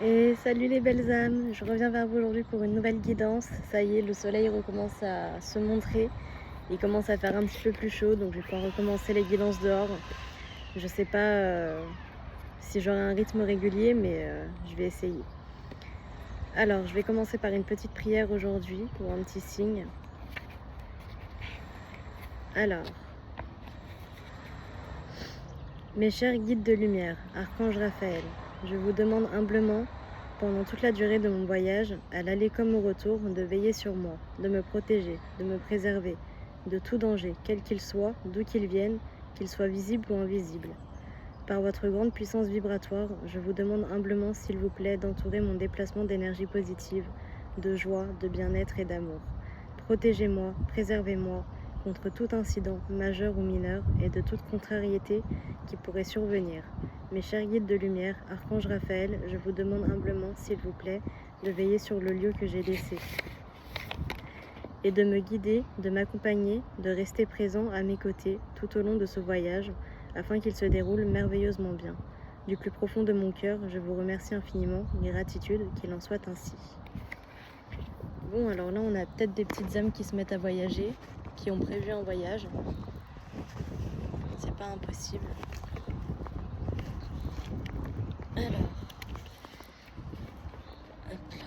Et salut les belles âmes, je reviens vers vous aujourd'hui pour une nouvelle guidance. Ça y est, le soleil recommence à se montrer. Il commence à faire un petit peu plus chaud, donc je vais pouvoir recommencer les guidances dehors. Je sais pas si j'aurai un rythme régulier, mais je vais essayer. Alors, je vais commencer par une petite prière aujourd'hui, pour un petit signe. Alors, mes chers guides de lumière, Archange Raphaël, je vous demande humblement, pendant toute la durée de mon voyage, à l'aller comme au retour, de veiller sur moi, de me protéger, de me préserver de tout danger, quel qu'il soit, d'où qu'il vienne, qu'il soit visible ou invisible. Par votre grande puissance vibratoire, je vous demande humblement, s'il vous plaît, d'entourer mon déplacement d'énergie positive, de joie, de bien-être et d'amour. Protégez-moi, préservez-moi contre tout incident, majeur ou mineur, et de toute contrariété qui pourrait survenir. Mes chers guides de lumière, Archange Raphaël, je vous demande humblement, s'il vous plaît, de veiller sur le lieu que j'ai laissé et de me guider, de m'accompagner, de rester présent à mes côtés tout au long de ce voyage, afin qu'il se déroule merveilleusement bien. Du plus profond de mon cœur, je vous remercie infiniment, gratitude, qu'il en soit ainsi. Bon, alors là, on a peut-être des petites âmes qui se mettent à voyager, qui ont prévu un voyage. C'est pas impossible. Alors, hop là.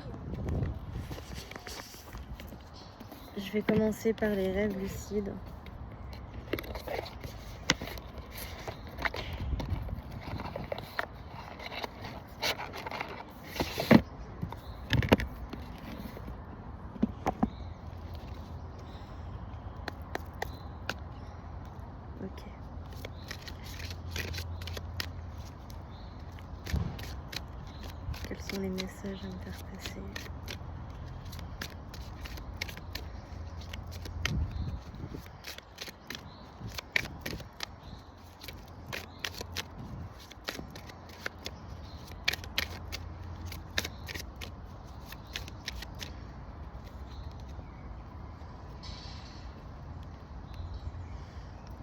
Je vais commencer par les rêves lucides. Ok. Quels sont les messages à me faire passer ?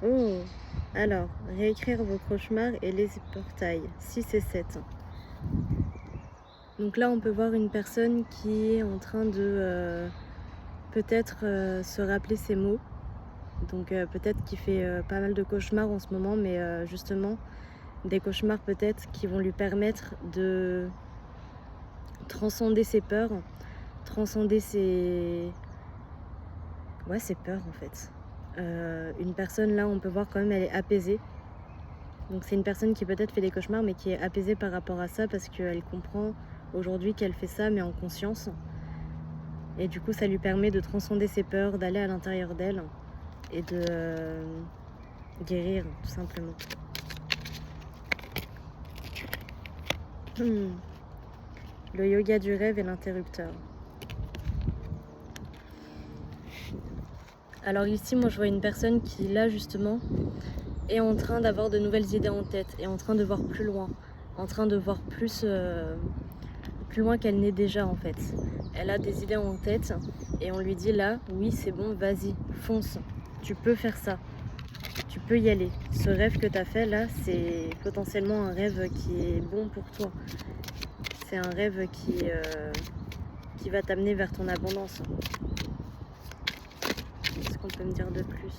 Oh, alors, réécrire vos cauchemars et les portails, 6 et 7. Donc là, on peut voir une personne qui est en train de peut-être se rappeler ses mots. Donc peut-être qu'il fait pas mal de cauchemars en ce moment, mais justement, des cauchemars peut-être qui vont lui permettre de transcender ses peurs, transcender ses peurs en fait. Une personne là, on peut voir quand même, elle est apaisée. Donc c'est une personne qui peut-être fait des cauchemars, mais qui est apaisée par rapport à ça, parce qu'elle comprend aujourd'hui qu'elle fait ça, mais en conscience. Et du coup, ça lui permet de transcender ses peurs, d'aller à l'intérieur d'elle et de guérir, tout simplement. Le yoga du rêve et l'interrupteur. Alors ici, moi, je vois une personne qui, là, justement, est en train d'avoir de nouvelles idées en tête, est en train de voir plus loin, en train de voir plus loin qu'elle n'est déjà, en fait. Elle a des idées en tête et on lui dit là, oui, c'est bon, vas-y, fonce, tu peux faire ça, tu peux y aller. Ce rêve que tu as fait là, c'est potentiellement un rêve qui est bon pour toi. C'est un rêve qui va t'amener vers ton abondance. Qu'est-ce qu'on peut me dire de plus ?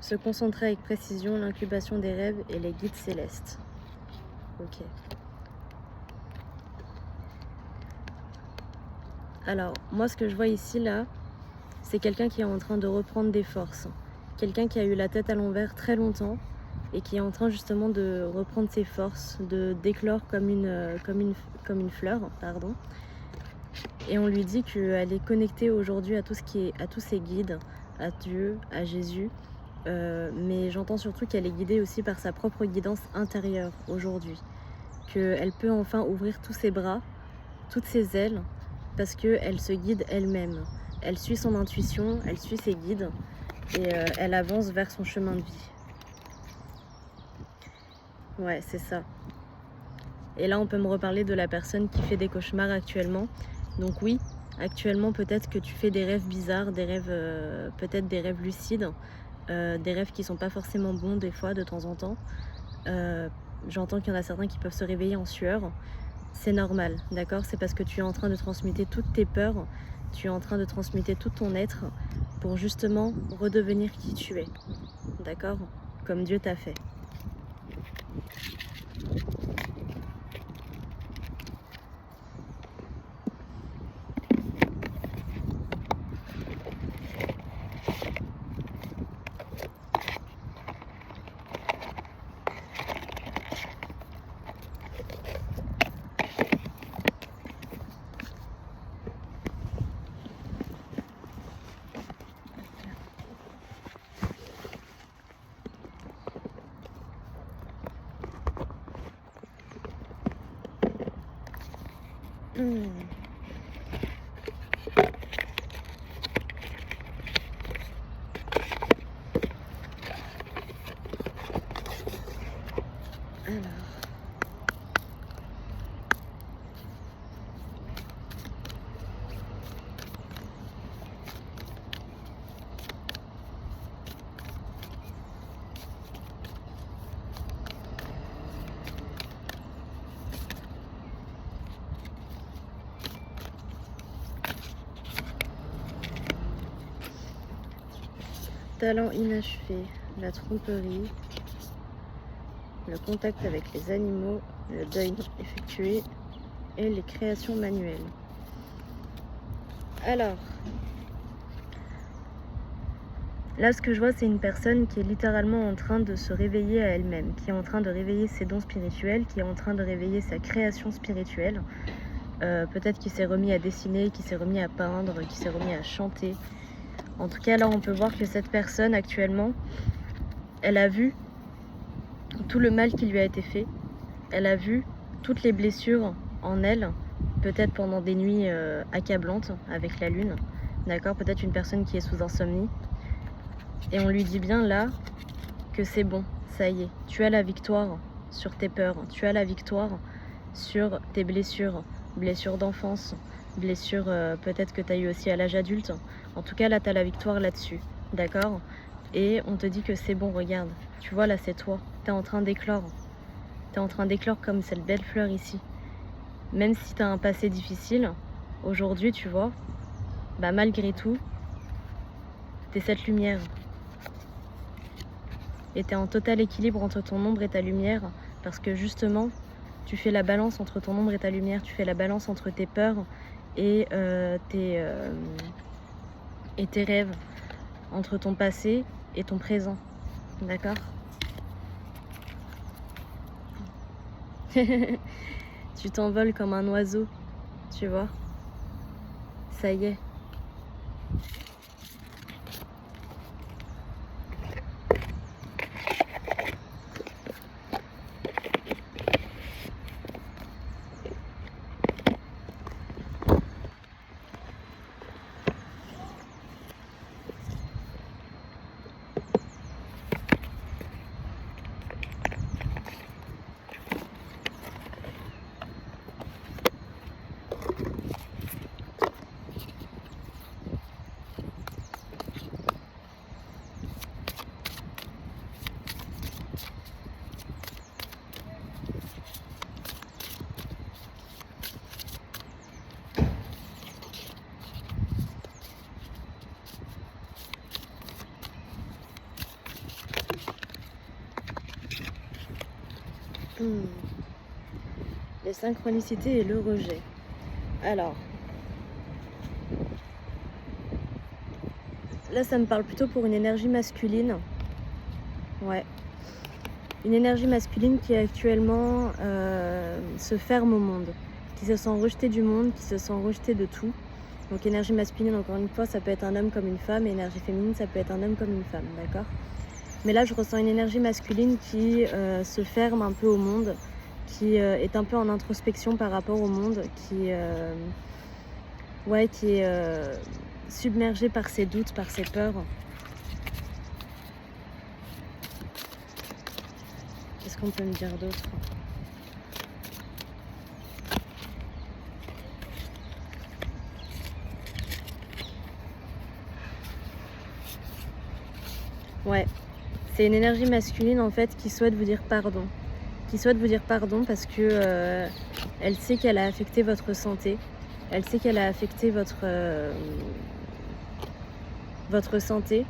Se concentrer avec précision, l'incubation des rêves et les guides célestes. Ok. Alors, moi, ce que je vois ici, là, c'est quelqu'un qui est en train de reprendre des forces. Quelqu'un qui a eu la tête à l'envers très longtemps et qui est en train justement de reprendre ses forces, de d'éclore comme une fleur, pardon. Et on lui dit qu'elle est connectée aujourd'hui à tous ses guides, à Dieu, à Jésus. Mais j'entends surtout qu'elle est guidée aussi par sa propre guidance intérieure aujourd'hui. Qu'elle peut enfin ouvrir tous ses bras, toutes ses ailes, parce qu'elle se guide elle-même. Elle suit son intuition, elle suit ses guides, et elle avance vers son chemin de vie. Ouais, c'est ça. Et là, on peut me reparler de la personne qui fait des cauchemars actuellement. Donc oui, Actuellement, peut-être que tu fais des rêves bizarres, des rêves, peut-être des rêves lucides, des rêves qui sont pas forcément bons des fois, de temps en temps. Heu, J'entends qu'il y en a certains qui peuvent se réveiller en sueur. C'est normal, d'accord? C'est parce que tu es en train de transmuter toutes tes peurs, tu es en train de transmuter tout ton être pour justement redevenir qui tu es, d'accord? Comme Dieu t'a fait. Mmh. Alors, talent inachevé, la tromperie, le contact avec les animaux, le deuil non effectué et les créations manuelles. Alors, là, ce que je vois, c'est une personne qui est littéralement en train de se réveiller à elle-même, qui est en train de réveiller ses dons spirituels, qui est en train de réveiller sa création spirituelle. Peut-être qu'il s'est remis à dessiner, qu'il s'est remis à peindre, qu'il s'est remis à chanter. En tout cas, là, on peut voir que cette personne, actuellement, elle a vu tout le mal qui lui a été fait. Elle a vu toutes les blessures en elle, peut-être pendant des nuits accablantes avec la lune. D'accord? Peut-être une personne qui est sous insomnie. Et on lui dit bien là que c'est bon, ça y est, tu as la victoire sur tes peurs, tu as la victoire sur tes blessures, blessures d'enfance, blessures peut-être que tu as eu aussi à l'âge adulte. En tout cas, là, tu as la victoire là-dessus, d'accord? Et on te dit que c'est bon, regarde, tu vois, là, c'est toi, tu es en train d'éclore. Tu es en train d'éclore comme cette belle fleur ici. Même si tu as un passé difficile, aujourd'hui, tu vois, bah malgré tout, tu es cette lumière. Et tu es en total équilibre entre ton ombre et ta lumière, parce que justement, tu fais la balance entre ton ombre et ta lumière, tu fais la balance entre tes peurs et tes rêves, entre ton passé et ton présent, d'accord? Tu t'envoles comme un oiseau, tu vois? Ça y est. Les synchronicités et le rejet. Alors, là, ça me parle plutôt pour une énergie masculine. Ouais. Une énergie masculine qui actuellement se ferme au monde, qui se sent rejetée du monde, qui se sent rejetée de tout. Donc énergie masculine, encore une fois, ça peut être un homme comme une femme, et énergie féminine, ça peut être un homme comme une femme, d'accord? Mais là, je ressens une énergie masculine qui se ferme un peu au monde, qui est un peu en introspection par rapport au monde, qui est submergée par ses doutes, par ses peurs. Qu'est-ce qu'on peut me dire d'autre? Ouais, c'est une énergie masculine en fait qui souhaite vous dire pardon. Qui souhaite vous dire pardon parce que elle sait qu'elle a affecté votre santé. Elle sait qu'elle a affecté votre santé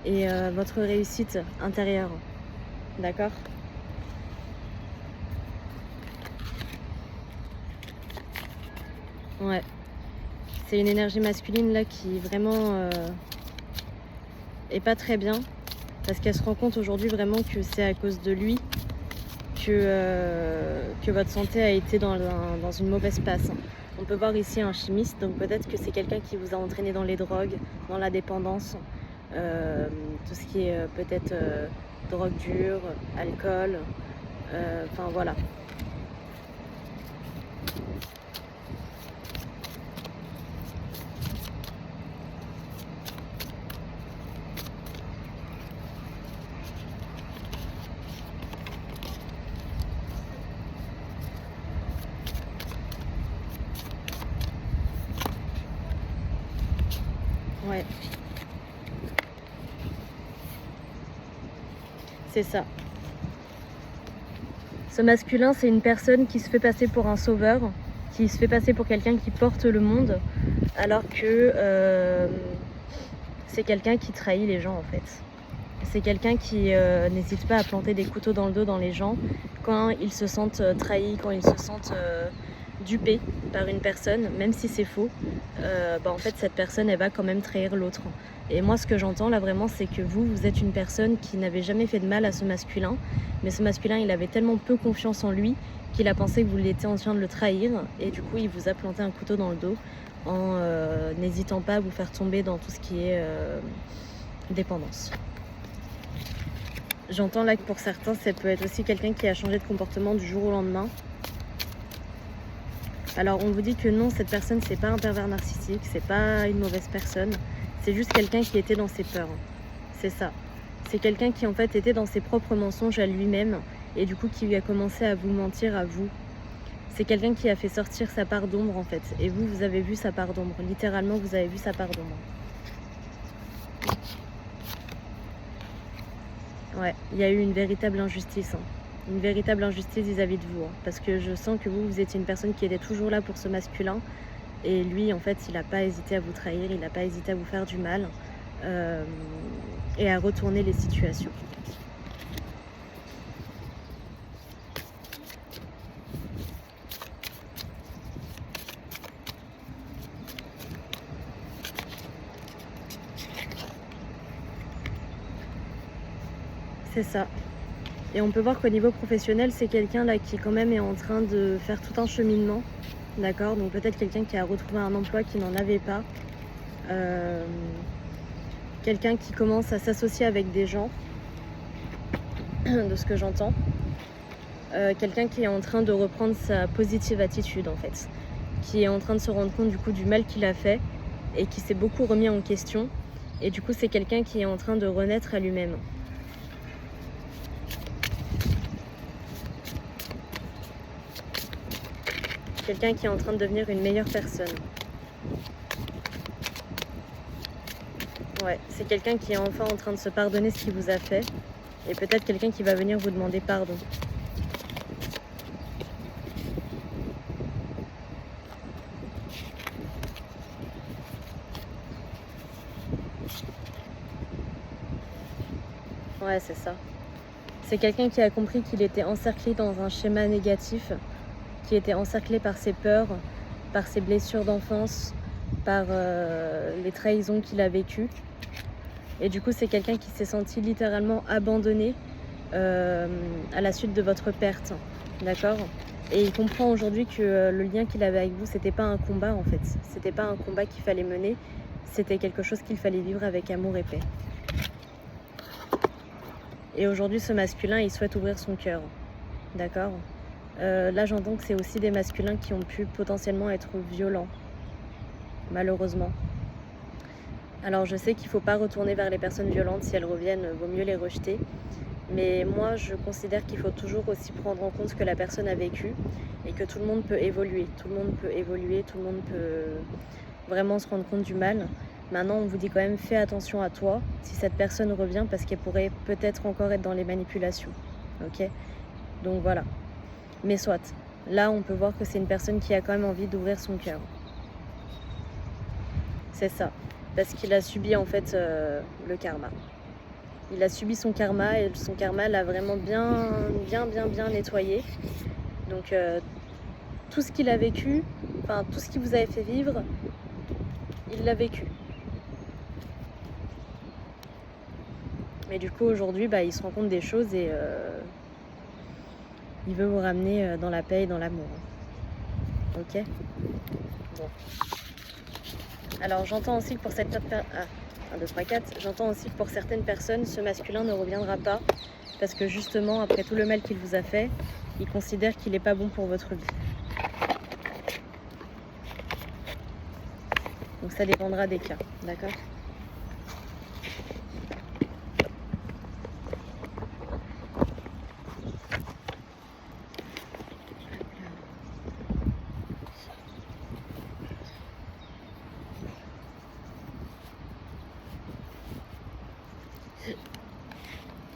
et votre réussite intérieure. D'accord? Ouais. C'est une énergie masculine là qui vraiment est pas très bien parce qu'elle se rend compte aujourd'hui vraiment que c'est à cause de lui que votre santé a été dans une mauvaise passe. On peut voir ici un chimiste, donc peut-être que c'est quelqu'un qui vous a entraîné dans les drogues, dans la dépendance, tout ce qui est peut-être drogue dure, alcool, enfin voilà. Ouais, c'est ça. Ce masculin, c'est une personne qui se fait passer pour un sauveur, qui se fait passer pour quelqu'un qui porte le monde, alors que c'est quelqu'un qui trahit les gens en fait. C'est quelqu'un qui n'hésite pas à planter des couteaux dans le dos dans les gens quand ils se sentent trahis, quand ils se sentent dupés par une personne, même si c'est faux. En fait, cette personne, elle va quand même trahir l'autre. Et moi, ce que j'entends là vraiment, c'est que vous êtes une personne qui n'avait jamais fait de mal à ce masculin, mais ce masculin, il avait tellement peu confiance en lui qu'il a pensé que vous l'étiez en train de le trahir, et du coup, il vous a planté un couteau dans le dos en n'hésitant pas à vous faire tomber dans tout ce qui est dépendance. J'entends là que pour certains, ça peut être aussi quelqu'un qui a changé de comportement du jour au lendemain. Alors on vous dit que non, cette personne, c'est pas un pervers narcissique, c'est pas une mauvaise personne, c'est juste quelqu'un qui était dans ses peurs. C'est ça. C'est quelqu'un qui en fait était dans ses propres mensonges à lui-même et du coup qui a commencé à vous mentir à vous. C'est quelqu'un qui a fait sortir sa part d'ombre en fait. Et vous, vous avez vu sa part d'ombre. Littéralement, vous avez vu sa part d'ombre. Ouais, il y a eu une véritable injustice. Une véritable injustice vis-à-vis de vous. Parce que je sens que vous étiez une personne qui était toujours là pour ce masculin. Et lui, en fait, il n'a pas hésité à vous trahir, il n'a pas hésité à vous faire du mal. Et à retourner les situations. C'est ça. Et on peut voir qu'au niveau professionnel, c'est quelqu'un là qui quand même est en train de faire tout un cheminement. D'accord? Donc peut-être quelqu'un qui a retrouvé un emploi qui n'en avait pas. Quelqu'un qui commence à s'associer avec des gens, de ce que j'entends. Quelqu'un qui est en train de reprendre sa positive attitude en fait. Qui est en train de se rendre compte du coup du mal qu'il a fait et qui s'est beaucoup remis en question. Et du coup c'est quelqu'un qui est en train de renaître à lui-même. Quelqu'un qui est en train de devenir une meilleure personne. Ouais, c'est quelqu'un qui est enfin en train de se pardonner ce qu'il vous a fait. Et peut-être quelqu'un qui va venir vous demander pardon. Ouais, c'est ça. C'est quelqu'un qui a compris qu'il était encerclé dans un schéma négatif, qui était encerclé par ses peurs, par ses blessures d'enfance, par les trahisons qu'il a vécues. Et du coup, c'est quelqu'un qui s'est senti littéralement abandonné à la suite de votre perte. D'accord? Et il comprend aujourd'hui que le lien qu'il avait avec vous, c'était pas un combat en fait. C'était pas un combat qu'il fallait mener, c'était quelque chose qu'il fallait vivre avec amour et paix. Et aujourd'hui, ce masculin, il souhaite ouvrir son cœur. D'accord? Là, j'entends que c'est aussi des masculins qui ont pu potentiellement être violents, malheureusement. Alors, je sais qu'il ne faut pas retourner vers les personnes violentes. Si elles reviennent, vaut mieux les rejeter. Mais moi, je considère qu'il faut toujours aussi prendre en compte ce que la personne a vécu et que tout le monde peut évoluer. Tout le monde peut évoluer, tout le monde peut vraiment se rendre compte du mal. Maintenant, on vous dit quand même, fais attention à toi si cette personne revient parce qu'elle pourrait peut-être encore être dans les manipulations. Ok? Donc voilà. Mais soit, là, on peut voir que c'est une personne qui a quand même envie d'ouvrir son cœur. C'est ça. Parce qu'il a subi en fait le karma. Il a subi son karma et son karma l'a vraiment bien nettoyé. Donc tout ce qu'il a vécu, enfin tout ce qu'il vous avait fait vivre, il l'a vécu. Mais du coup aujourd'hui, il se rend compte des choses et il veut vous ramener dans la paix et dans l'amour. Ok? Bon. Alors j'entends aussi que pour cette personne... 1, 2, 3, 4. J'entends aussi que pour certaines personnes, ce masculin ne reviendra pas parce que justement, après tout le mal qu'il vous a fait, il considère qu'il n'est pas bon pour votre vie. Donc ça dépendra des cas, d'accord?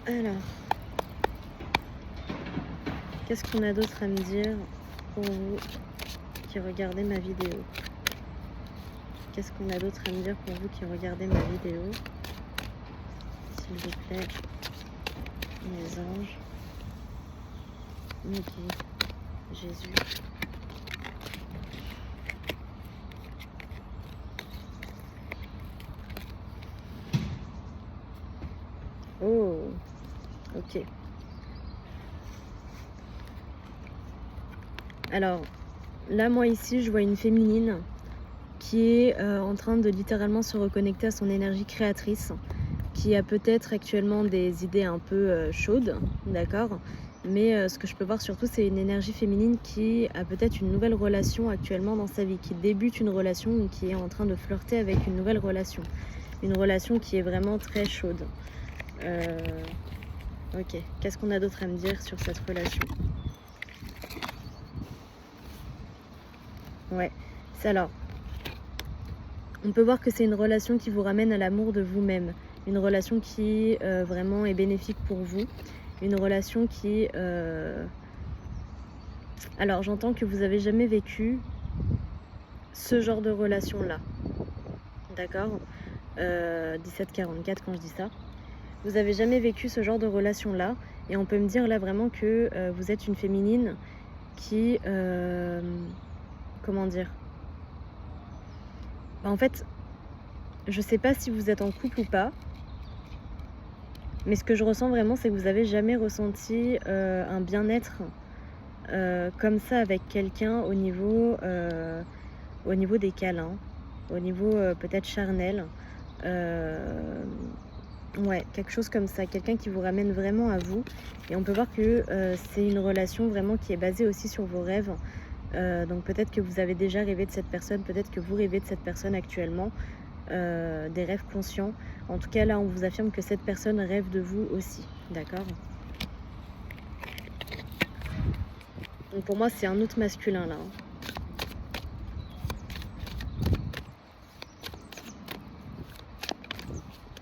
Alors, qu'est-ce qu'on a d'autre à me dire pour vous qui regardez ma vidéo? Qu'est-ce qu'on a d'autre à me dire pour vous qui regardez ma vidéo? S'il vous plaît, mes anges, mes guides, Jésus. Oh, ok. Alors, là, moi ici, je vois une féminine qui est en train de littéralement se reconnecter à son énergie créatrice, qui a peut-être actuellement des idées un peu chaudes, d'accord? Mais ce que je peux voir surtout, c'est une énergie féminine qui a peut-être une nouvelle relation actuellement dans sa vie, qui débute une relation ou qui est en train de flirter avec une nouvelle relation. Une relation qui est vraiment très chaude. Ok, qu'est-ce qu'on a d'autre à me dire sur cette relation? Ouais, c'est alors... On peut voir que c'est une relation qui vous ramène à l'amour de vous-même. Une relation qui vraiment est bénéfique pour vous. Une relation qui... Alors j'entends que vous n'avez jamais vécu ce genre de relation-là. D'accord 1744 quand je dis ça. Vous n'avez jamais vécu ce genre de relation-là. Et on peut me dire là vraiment que vous êtes une féminine qui... comment dire? En fait, je sais pas si vous êtes en couple ou pas, mais ce que je ressens vraiment, c'est que vous avez jamais ressenti un bien-être comme ça avec quelqu'un au niveau des câlins, au niveau peut-être charnel. Ouais, quelque chose comme ça, quelqu'un qui vous ramène vraiment à vous. Et on peut voir que c'est une relation vraiment qui est basée aussi sur vos rêves. Donc peut-être que vous avez déjà rêvé de cette personne, peut-être que vous rêvez de cette personne actuellement, des rêves conscients. En tout cas là on vous affirme que cette personne rêve de vous aussi, d'accord? Donc pour moi c'est un autre masculin là.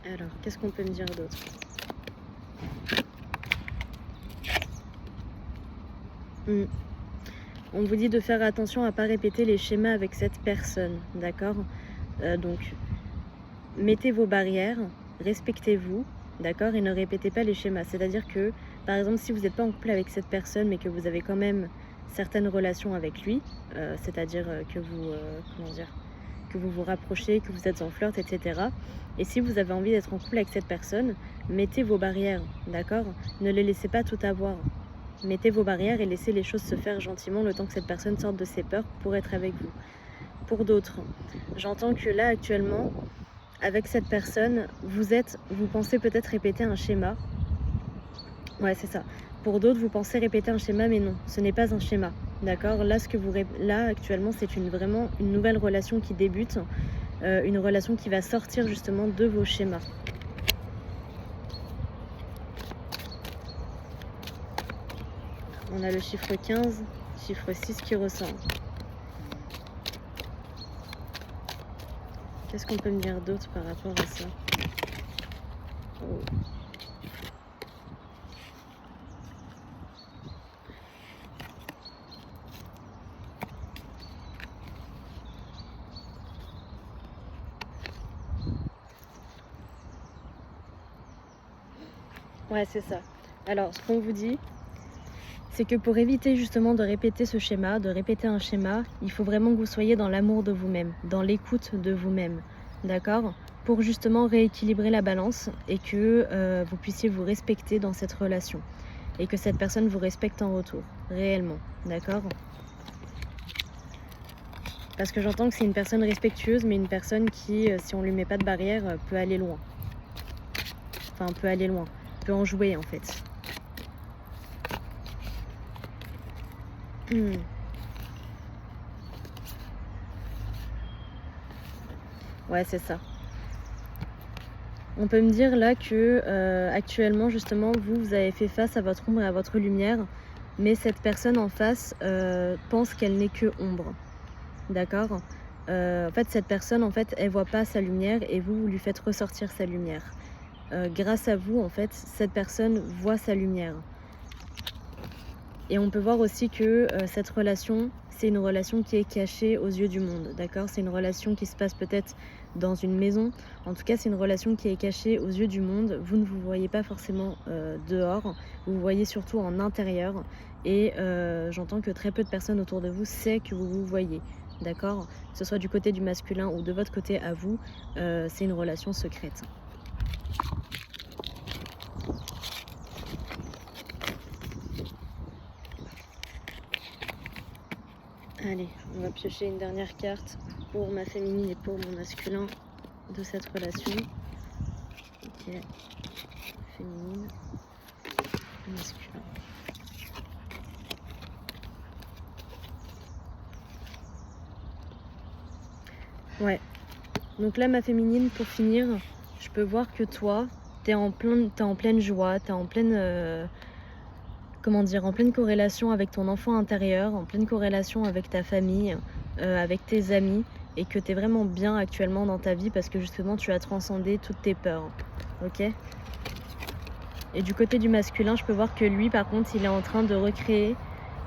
Alors qu'est-ce qu'on peut me dire d'autre? On vous dit de faire attention à ne pas répéter les schémas avec cette personne, d'accord? Donc, mettez vos barrières, respectez-vous, d'accord? Et ne répétez pas les schémas. C'est-à-dire que, par exemple, si vous n'êtes pas en couple avec cette personne, mais que vous avez quand même certaines relations avec lui, c'est-à-dire que vous, comment dire, que vous vous rapprochez, que vous êtes en flirt, etc. Et si vous avez envie d'être en couple avec cette personne, mettez vos barrières, d'accord? Ne les laissez pas tout avoir. Mettez vos barrières et laissez les choses se faire gentiment le temps que cette personne sorte de ses peurs pour être avec vous. Pour d'autres, j'entends que là actuellement, avec cette personne, vous pensez peut-être répéter un schéma. Ouais, c'est ça. Pour d'autres, vous pensez répéter un schéma, mais non, ce n'est pas un schéma. D'accord? Là, là actuellement, c'est vraiment une nouvelle relation qui débute, une relation qui va sortir justement de vos schémas. On a le chiffre 15, chiffre 6 qui ressort. Qu'est-ce qu'on peut me dire d'autre par rapport à ça? Oh. Ouais, c'est ça. Alors, ce qu'on vous dit, c'est que pour éviter justement de répéter ce schéma, de répéter un schéma, il faut vraiment que vous soyez dans l'amour de vous-même, dans l'écoute de vous-même, d'accord? Pour justement rééquilibrer la balance et que vous puissiez vous respecter dans cette relation et que cette personne vous respecte en retour, réellement, d'accord? Parce que j'entends que c'est une personne respectueuse, mais une personne qui, si on lui met pas de barrière, peut aller loin. Enfin, peut aller loin, peut en jouer en fait. Ouais, c'est ça. On peut me dire là que actuellement justement vous avez fait face à votre ombre et à votre lumière, mais cette personne en face pense qu'elle n'est que ombre, d'accord? En fait cette personne en fait elle voit pas sa lumière et vous lui faites ressortir sa lumière. Grâce à vous en fait cette personne voit sa lumière. Et on peut voir aussi que cette relation, c'est une relation qui est cachée aux yeux du monde, d'accord? C'est une relation qui se passe peut-être dans une maison. En tout cas, c'est une relation qui est cachée aux yeux du monde. Vous ne vous voyez pas forcément dehors, vous vous voyez surtout en intérieur. Et j'entends que très peu de personnes autour de vous savent que vous vous voyez, d'accord? Que ce soit du côté du masculin ou de votre côté à vous, c'est une relation secrète. Allez, on va piocher une dernière carte pour ma féminine et pour mon masculin de cette relation. Ok, féminine, masculin. Ouais, donc là ma féminine, pour finir, je peux voir que toi, t'es en pleine joie, t'es en pleine... comment dire, en pleine corrélation avec ton enfant intérieur, en pleine corrélation avec ta famille, avec tes amis, et que tu es vraiment bien actuellement dans ta vie parce que justement tu as transcendé toutes tes peurs, ok? Et du côté du masculin, je peux voir que lui, par contre, il est en train de recréer,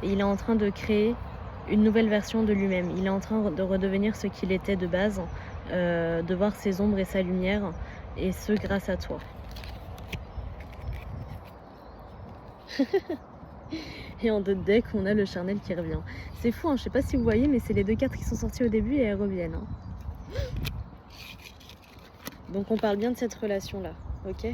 et il est en train de créer une nouvelle version de lui-même. Il est en train de redevenir ce qu'il était de base, de voir ses ombres et sa lumière, et ce grâce à toi. Et en 2 decks, on a le charnel qui revient. C'est fou, hein, je sais pas si vous voyez, mais c'est les 2 cartes qui sont sorties au début et elles reviennent. Hein. Donc on parle bien de cette relation-là, ok?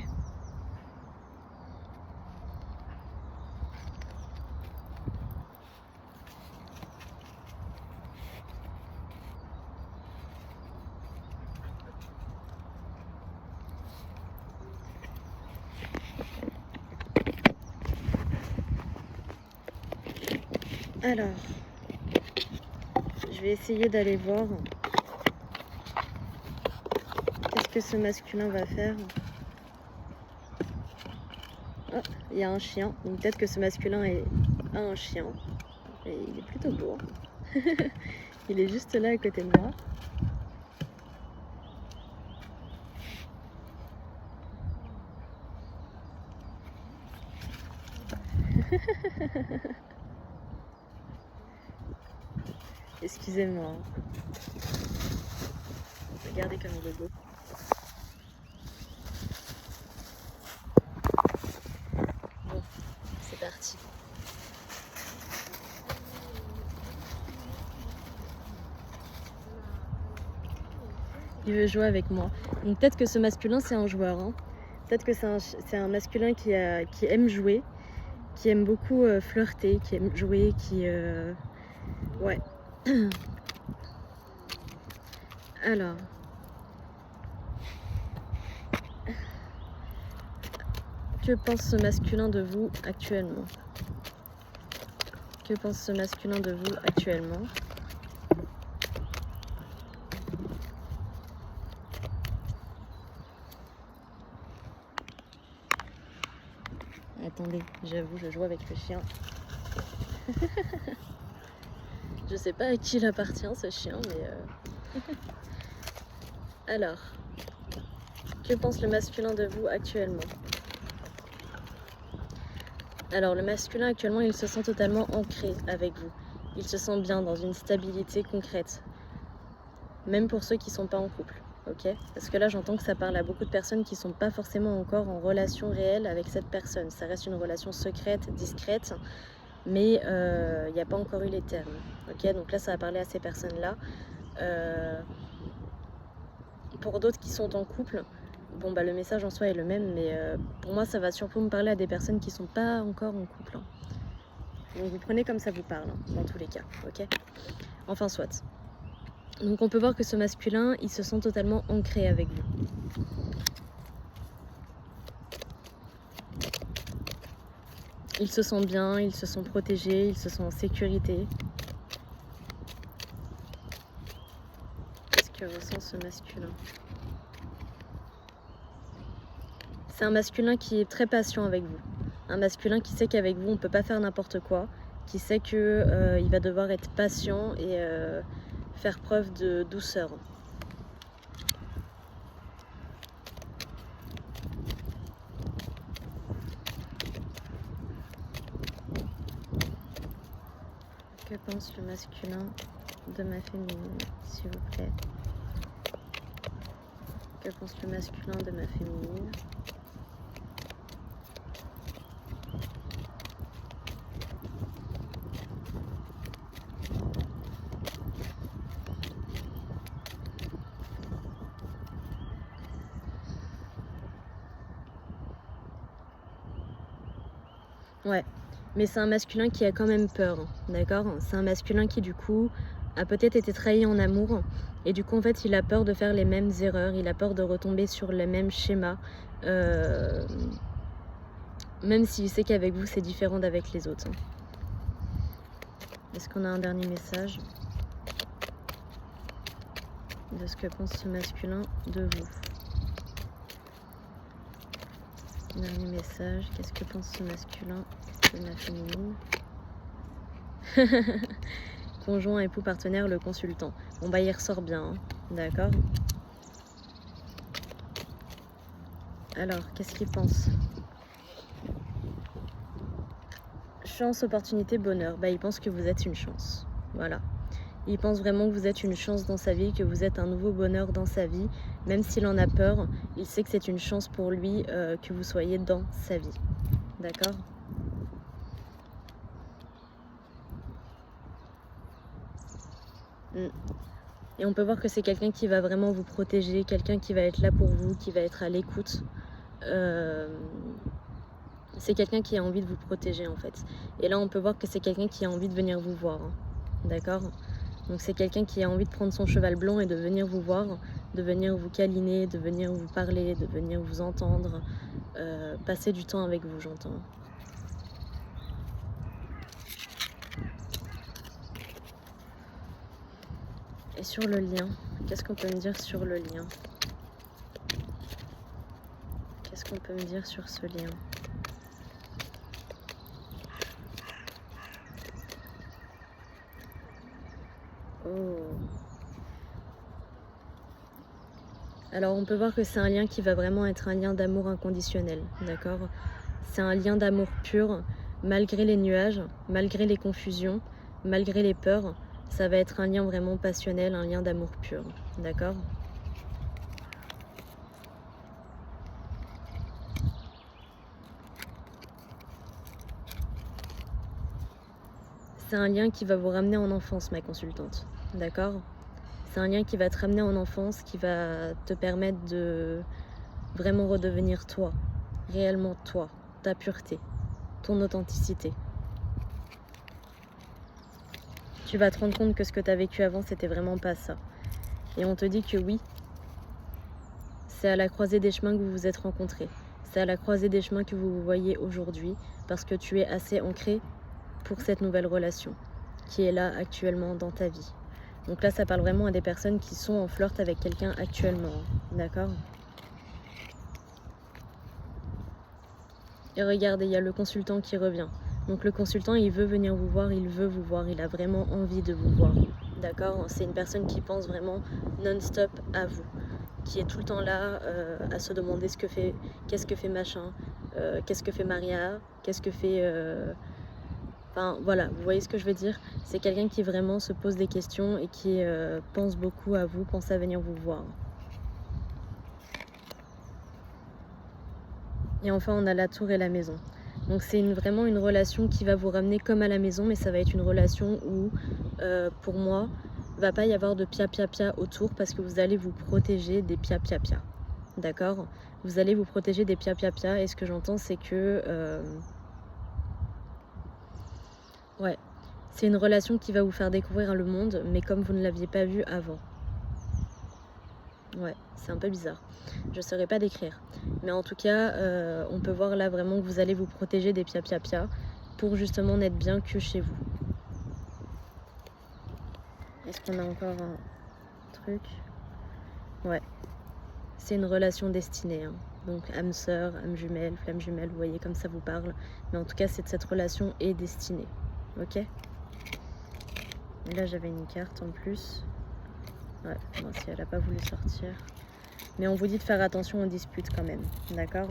Alors, je vais essayer d'aller voir qu'est-ce que ce masculin va faire. Oh, il y a un chien, donc peut-être que ce masculin a un chien. Et il est plutôt beau. Il est juste là à côté de moi. Excusez-moi. Regardez comme il est beau. Bon, c'est parti. Il veut jouer avec moi. Donc peut-être que ce masculin c'est un joueur. Hein. Peut-être que c'est un masculin qui aime jouer, qui aime beaucoup flirter, qui aime jouer, qui... Ouais. Alors... Que pense ce masculin de vous actuellement? Que pense ce masculin de vous actuellement? Attendez, j'avoue, je joue avec le chien. Je sais pas à qui il appartient ce chien, mais... Alors, que pense le masculin de vous actuellement? Alors, le masculin actuellement, il se sent totalement ancré avec vous. Il se sent bien dans une stabilité concrète. Même pour ceux qui ne sont pas en couple, ok? Parce que là, j'entends que ça parle à beaucoup de personnes qui ne sont pas forcément encore en relation réelle avec cette personne. Ça reste une relation secrète, discrète, mais il n'y a pas encore eu les termes, ok? Donc là, ça va parler à ces personnes-là. Pour d'autres qui sont en couple, bon bah le message en soi est le même, mais pour moi ça va surtout me parler à des personnes qui sont pas encore en couple. Donc vous prenez comme ça vous parle, dans tous les cas, ok? Enfin soit. Donc on peut voir que ce masculin, il se sent totalement ancré avec vous. Il se sent bien, il se sent protégé, il se sent en sécurité. Qu'est-ce que ressent ce masculin? C'est un masculin qui est très patient avec vous. Un masculin qui sait qu'avec vous, on ne peut pas faire n'importe quoi. Qui sait qu'il va devoir être patient et faire preuve de douceur. Que pense le masculin de ma féminine, s'il vous plaît? Que pense le masculin de ma féminine? Ouais, mais c'est un masculin qui a quand même peur, d'accord? C'est un masculin qui du coup a peut-être été trahi en amour et du coup en fait il a peur de faire les mêmes erreurs, il a peur de retomber sur le même schéma, même s'il sait qu'avec vous c'est différent d'avec les autres. Est-ce qu'on a un dernier message de ce que pense ce masculin de vous? Dernier message, qu'est-ce que pense ce masculin de ma féminine? Conjoint, époux, partenaire, le consultant. Bon bah il ressort bien, hein. D'accord? Alors, qu'est-ce qu'il pense? Chance, opportunité, bonheur. Bah il pense que vous êtes une chance. Voilà. Il pense vraiment que vous êtes une chance dans sa vie, que vous êtes un nouveau bonheur dans sa vie. Même s'il en a peur, il sait que c'est une chance pour lui que vous soyez dans sa vie. D'accord? Et on peut voir que c'est quelqu'un qui va vraiment vous protéger, quelqu'un qui va être là pour vous, qui va être à l'écoute. C'est quelqu'un qui a envie de vous protéger en fait. Et là on peut voir que c'est quelqu'un qui a envie de venir vous voir. Hein. D'accord? Donc c'est quelqu'un qui a envie de prendre son cheval blanc et de venir vous voir, de venir vous câliner, de venir vous parler, de venir vous entendre, passer du temps avec vous, j'entends. Et sur le lien, qu'est-ce qu'on peut me dire sur le lien? Qu'est-ce qu'on peut me dire sur ce lien? Oh. Alors on peut voir que c'est un lien qui va vraiment être un lien d'amour inconditionnel, d'accord? C'est un lien d'amour pur, malgré les nuages, malgré les confusions, malgré les peurs. Ça va être un lien vraiment passionnel, un lien d'amour pur, d'accord? C'est un lien qui va vous ramener en enfance, ma consultante, d'accord? C'est un lien qui va te ramener en enfance, qui va te permettre de vraiment redevenir toi, réellement toi, ta pureté, ton authenticité. Tu vas te rendre compte que ce que tu as vécu avant, c'était vraiment pas ça. Et on te dit que oui, c'est à la croisée des chemins que vous vous êtes rencontrés. C'est à la croisée des chemins que vous vous voyez aujourd'hui, parce que tu es assez ancré pour cette nouvelle relation qui est là actuellement dans ta vie. Donc là, ça parle vraiment à des personnes qui sont en flirt avec quelqu'un actuellement, d'accord? Et regardez, il y a le consultant qui revient. Donc le consultant, il veut venir vous voir, il veut vous voir, il a vraiment envie de vous voir, d'accord? C'est une personne qui pense vraiment non-stop à vous. qui est tout le temps là à se demander qu'est-ce que fait machin, qu'est-ce que fait Maria, qu'est-ce que fait... Enfin voilà, vous voyez ce que je veux dire? C'est quelqu'un qui vraiment se pose des questions et qui pense beaucoup à vous, pense à venir vous voir. Et enfin, on a la tour et la maison. Donc c'est vraiment une relation qui va vous ramener comme à la maison, mais ça va être une relation où, pour moi, il ne va pas y avoir de pia-pia-pia autour parce que vous allez vous protéger des pia-pia-pia. D'accord? Vous allez vous protéger des pia-pia-pia et ce que j'entends, c'est que... ouais, c'est une relation qui va vous faire découvrir le monde, mais comme vous ne l'aviez pas vu avant. Ouais, c'est un peu bizarre. Je ne saurais pas décrire. Mais en tout cas, on peut voir là vraiment que vous allez vous protéger des pia-pia-pia pour justement n'être bien que chez vous. Est-ce qu'on a encore un truc? Ouais. C'est une relation destinée. Hein. Donc âme sœur, âme jumelle, flamme jumelle, vous voyez comme ça vous parle. Mais en tout cas, cette relation est destinée. Ok? Et là, j'avais une carte en plus. Ouais, non, si elle n'a pas voulu sortir. Mais on vous dit de faire attention aux disputes quand même, d'accord?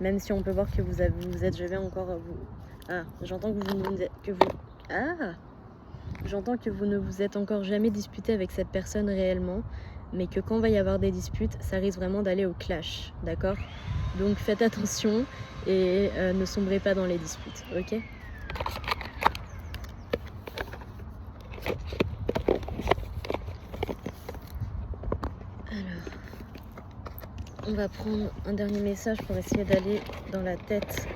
Même si on peut voir que vous êtes, je vais encore vous... Ah, j'entends j'entends que vous ne vous êtes encore jamais disputé avec cette personne réellement, mais que quand va y avoir des disputes, ça risque vraiment d'aller au clash, d'accord? Donc faites attention et ne sombrez pas dans les disputes, ok? On va prendre un dernier message pour essayer d'aller dans la tête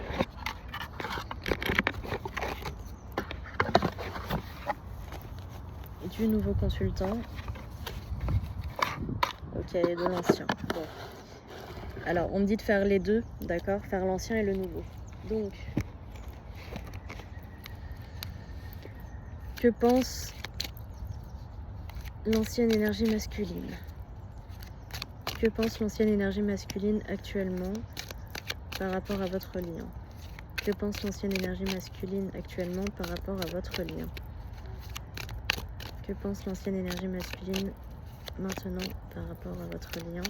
du nouveau consultant. Ok, et de l'ancien. Bon. Alors, on me dit de faire les deux, d'accord? Faire l'ancien et le nouveau. Donc, que pense l'ancienne énergie masculine? Que pense l'ancienne énergie masculine actuellement par rapport à votre lien? Que pense l'ancienne énergie masculine actuellement par rapport à votre lien? Que pense l'ancienne énergie masculine maintenant par rapport à votre lien,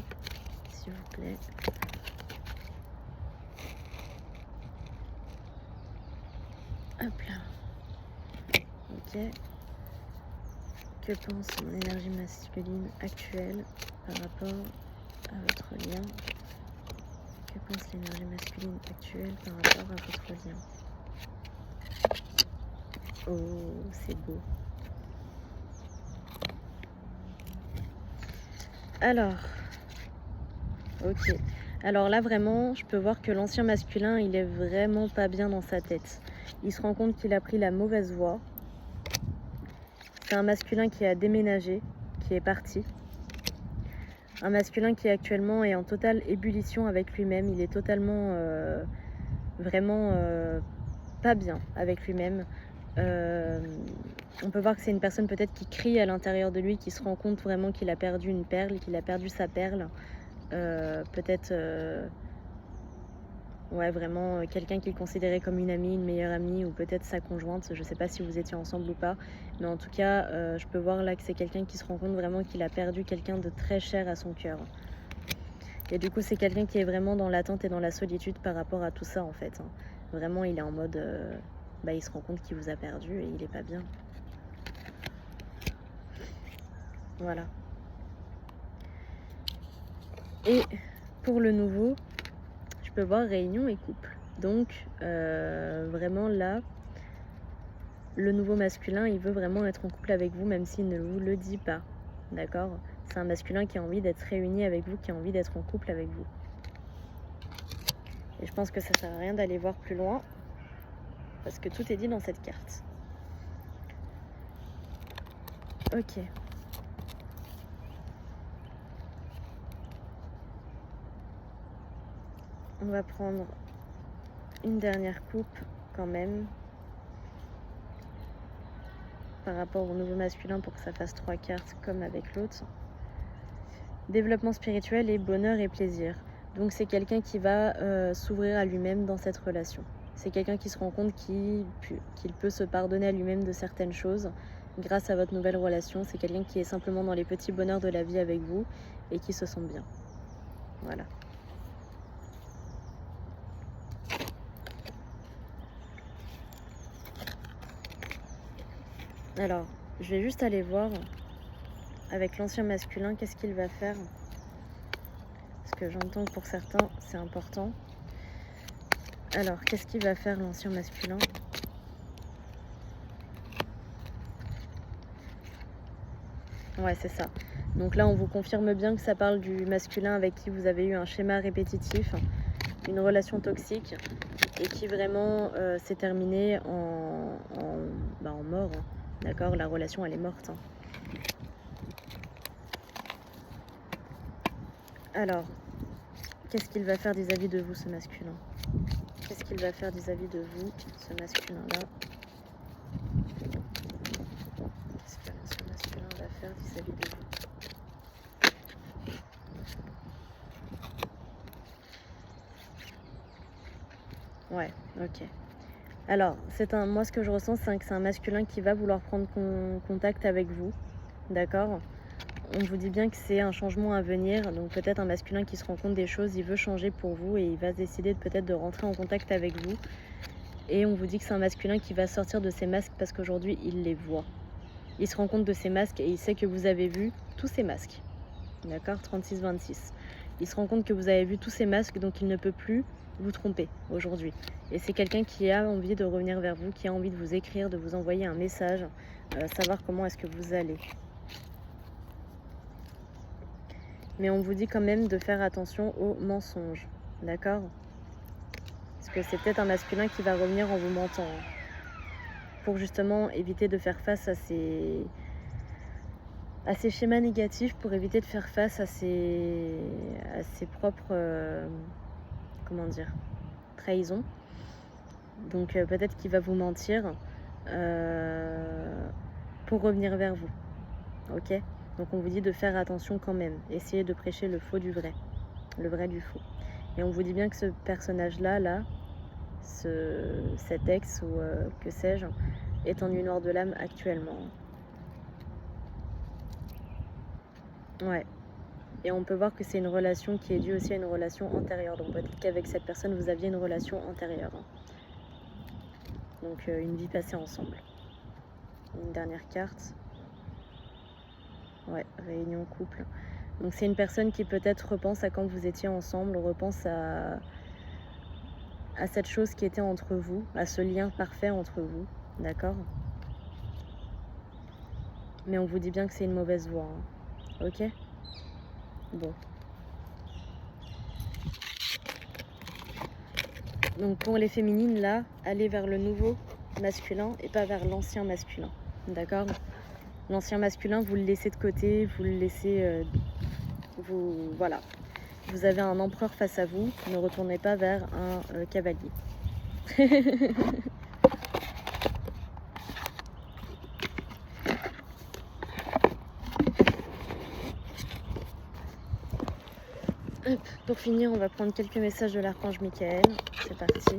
s'il vous plaît? Hop là. Ok. Que pense mon énergie masculine actuelle par rapport à votre lien? Que pense l'énergie masculine actuelle par rapport à votre lien? Oh, c'est beau. Alors, ok. Alors là, vraiment, je peux voir que l'ancien masculin, il est vraiment pas bien dans sa tête. Il se rend compte qu'il a pris la mauvaise voie. C'est un masculin qui a déménagé, qui est parti. Un masculin qui actuellement est en totale ébullition avec lui-même. Il est totalement, vraiment pas bien avec lui-même. On peut voir que c'est une personne peut-être qui crie à l'intérieur de lui, qui se rend compte vraiment qu'il a perdu une perle, qu'il a perdu sa perle. Peut-être ouais, vraiment quelqu'un qu'il considérait comme une amie, une meilleure amie, ou peut-être sa conjointe. Je sais pas si vous étiez ensemble ou pas, mais en tout cas je peux voir là que c'est quelqu'un qui se rend compte vraiment qu'il a perdu quelqu'un de très cher à son cœur. Et du coup c'est quelqu'un qui est vraiment dans l'attente et dans la solitude par rapport à tout ça en fait. Hein. Vraiment il est en mode il se rend compte qu'il vous a perdu et il est pas bien. Voilà. Et pour le nouveau, je peux voir réunion et couple. Donc vraiment là, le nouveau masculin, il veut vraiment être en couple avec vous, même s'il ne vous le dit pas. D'accord? C'est un masculin qui a envie d'être réuni avec vous, qui a envie d'être en couple avec vous. Et je pense que ça sert à rien d'aller voir plus loin, parce que tout est dit dans cette carte. Ok. On va prendre une dernière coupe quand même par rapport au nouveau masculin pour que ça fasse 3 cartes comme avec l'autre. Développement spirituel et bonheur et plaisir. Donc c'est quelqu'un qui va s'ouvrir à lui-même dans cette relation. C'est quelqu'un qui se rend compte qu'il peut se pardonner à lui-même de certaines choses. grâce à votre nouvelle relation. C'est quelqu'un qui est simplement dans les petits bonheurs de la vie avec vous et qui se sent bien. Voilà. Alors, je vais juste aller voir avec l'ancien masculin qu'est-ce qu'il va faire. Parce que j'entends que pour certains, c'est important. Alors, qu'est-ce qu'il va faire l'ancien masculin? Ouais, c'est ça. Donc là, on vous confirme bien que ça parle du masculin avec qui vous avez eu un schéma répétitif, une relation toxique, et qui vraiment s'est terminée en mort. Hein. D'accord? La relation, elle est morte. Hein. Alors, qu'est-ce qu'il va faire vis-à-vis de vous, ce masculin? Qu'est-ce qu'il va faire vis-à-vis de vous, ce masculin-là? Qu'est-ce que l'ancien masculin va faire vis-à-vis de vous? Ouais, ok. Alors, moi ce que je ressens, c'est que c'est un masculin qui va vouloir prendre contact avec vous, d'accord? On vous dit bien que c'est un changement à venir, donc peut-être un masculin qui se rend compte des choses, il veut changer pour vous et il va décider peut-être de rentrer en contact avec vous. Et on vous dit que c'est un masculin qui va sortir de ses masques parce qu'aujourd'hui, il les voit. Il se rend compte de ses masques et il sait que vous avez vu tous ces masques, d'accord? 36-26. Il se rend compte que vous avez vu tous ces masques, donc il ne peut plus vous tromper aujourd'hui. Et c'est quelqu'un qui a envie de revenir vers vous, qui a envie de vous écrire, de vous envoyer un message, savoir comment est-ce que vous allez. Mais on vous dit quand même de faire attention aux mensonges, d'accord? Parce que c'est peut-être un masculin qui va revenir en vous mentant, pour justement éviter de faire face à ces schémas négatifs, pour éviter de faire face à ses propres... comment dire, trahison. Donc peut-être qu'il va vous mentir pour revenir vers vous. Ok? Donc on vous dit de faire attention quand même. Essayez de prêcher le faux du vrai. Le vrai du faux. Et on vous dit bien que ce personnage-là, cet ex ou que sais-je, est en nuit noire de l'âme actuellement. Ouais. Et on peut voir que c'est une relation qui est due aussi à une relation antérieure. Donc peut-être qu'avec cette personne, vous aviez une relation antérieure. Donc une vie passée ensemble. Une dernière carte. Ouais, réunion couple. Donc c'est une personne qui peut-être repense à quand vous étiez ensemble, repense à cette chose qui était entre vous, à ce lien parfait entre vous. D'accord? Mais on vous dit bien que c'est une mauvaise voie. Hein. Ok? Bon. Donc pour les féminines, là, allez vers le nouveau masculin et pas vers l'ancien masculin. D'accord? L'ancien masculin, vous le laissez de côté, vous le laissez... voilà. Vous avez un empereur face à vous, ne retournez pas vers un cavalier. Hop, pour finir, on va prendre quelques messages de l'archange Michael. C'est parti.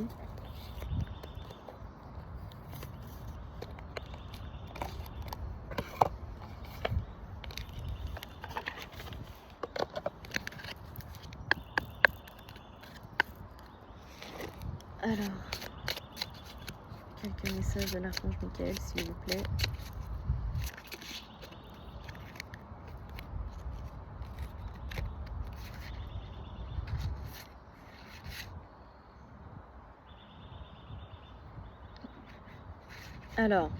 Alors, quelques messages de l'archange Michael, s'il vous plaît. Alors,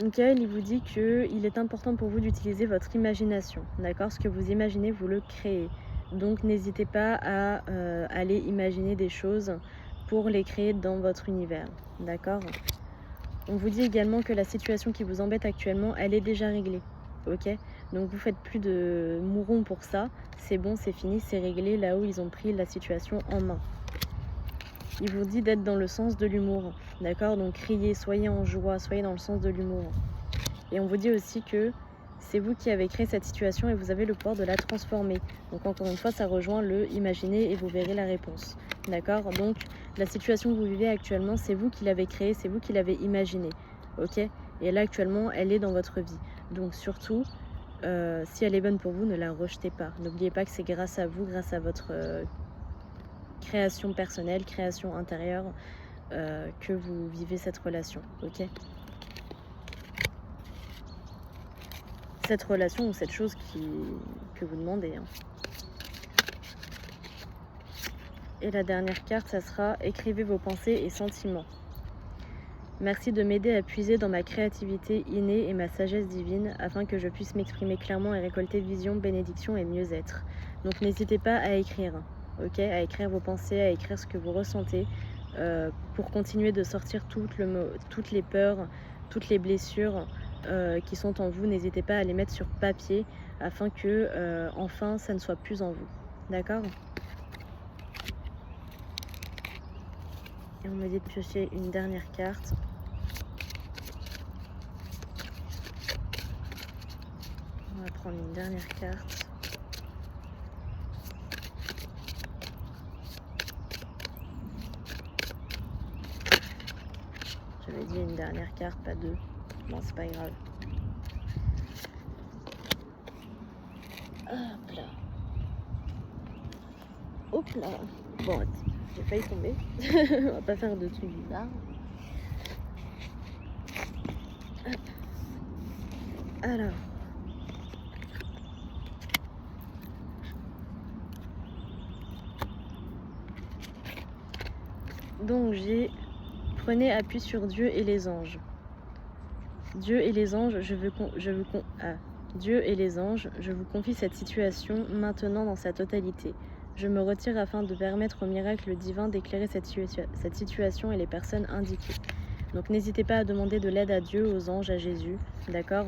Michael, il vous dit qu'il est important pour vous d'utiliser votre imagination, d'accord? Ce que vous imaginez, vous le créez. Donc, n'hésitez pas à aller imaginer des choses pour les créer dans votre univers, d'accord? On vous dit également que la situation qui vous embête actuellement, elle est déjà réglée, ok? Donc, vous faites plus de mourons pour ça. C'est bon, c'est fini, c'est réglé là où ils ont pris la situation en main. Il vous dit d'être dans le sens de l'humour, d'accord? Donc criez, soyez en joie, soyez dans le sens de l'humour. Et on vous dit aussi que c'est vous qui avez créé cette situation et vous avez le pouvoir de la transformer. Donc encore une fois, ça rejoint le imaginer et vous verrez la réponse, d'accord? Donc la situation que vous vivez actuellement, c'est vous qui l'avez créée, c'est vous qui l'avez imaginée. ok? Et là, actuellement, elle est dans votre vie. Donc surtout, si elle est bonne pour vous, ne la rejetez pas. N'oubliez pas que c'est grâce à vous, grâce à votre création personnelle, création intérieure, que vous vivez cette relation, ok? Cette relation ou cette chose que vous demandez, hein. Et la dernière carte, ça sera « Écrivez vos pensées et sentiments ». Merci de m'aider à puiser dans ma créativité innée et ma sagesse divine afin que je puisse m'exprimer clairement et récolter vision, bénédiction et mieux-être. Donc n'hésitez pas à écrire, ok? À écrire vos pensées, à écrire ce que vous ressentez pour continuer de sortir toutes les peurs, toutes les blessures qui sont en vous. N'hésitez pas à les mettre sur papier afin que enfin ça ne soit plus en vous. D'accord? Et on me dit de piocher une dernière carte. On va prendre une dernière carte. J'avais dit une dernière carte, pas deux. Bon, c'est pas grave. Hop là. Hop là. Bon, j'ai failli tomber. On va pas faire de trucs bizarres. Hop. Alors. Donc j'ai prenez appui sur Dieu et les anges. Dieu et les anges, Dieu et les anges, je vous confie cette situation maintenant dans sa totalité. Je me retire afin de permettre au miracle divin d'éclairer cette situation et les personnes indiquées. Donc n'hésitez pas à demander de l'aide à Dieu, aux anges, à Jésus, d'accord?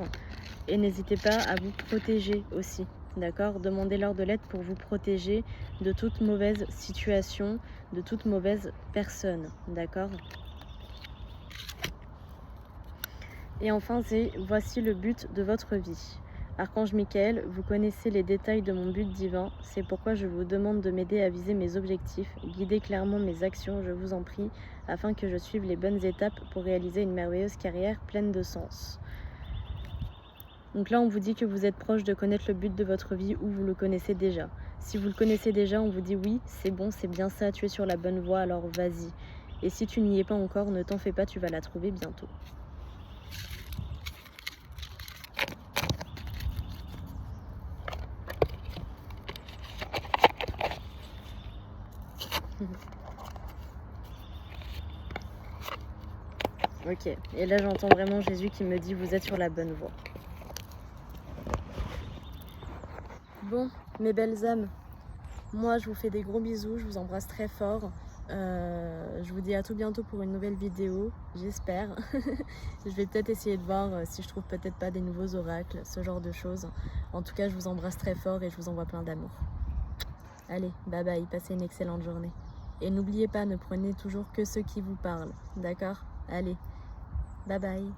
Et n'hésitez pas à vous protéger aussi, d'accord? Demandez-leur de l'aide pour vous protéger de toute mauvaise situation, de toute mauvaise personne, d'accord? Et enfin, c'est « Voici le but de votre vie ». Archange Michael, vous connaissez les détails de mon but divin, c'est pourquoi je vous demande de m'aider à viser mes objectifs, guider clairement mes actions, je vous en prie, afin que je suive les bonnes étapes pour réaliser une merveilleuse carrière pleine de sens. Donc là, on vous dit que vous êtes proche de connaître le but de votre vie ou vous le connaissez déjà. Si vous le connaissez déjà, on vous dit oui, c'est bon, c'est bien ça, tu es sur la bonne voie, alors vas-y. Et si tu n'y es pas encore, ne t'en fais pas, tu vas la trouver bientôt. Ok, et là j'entends vraiment Jésus qui me dit vous êtes sur la bonne voie. Bon, mes belles âmes, moi je vous fais des gros bisous, je vous embrasse très fort. Je vous dis à tout bientôt pour une nouvelle vidéo, j'espère. Je vais peut-être essayer de voir si je trouve peut-être pas des nouveaux oracles, ce genre de choses. En tout cas, je vous embrasse très fort et je vous envoie plein d'amour. Allez, bye bye, passez une excellente journée. Et n'oubliez pas, ne prenez toujours que ceux qui vous parlent, d'accord? Allez, bye bye.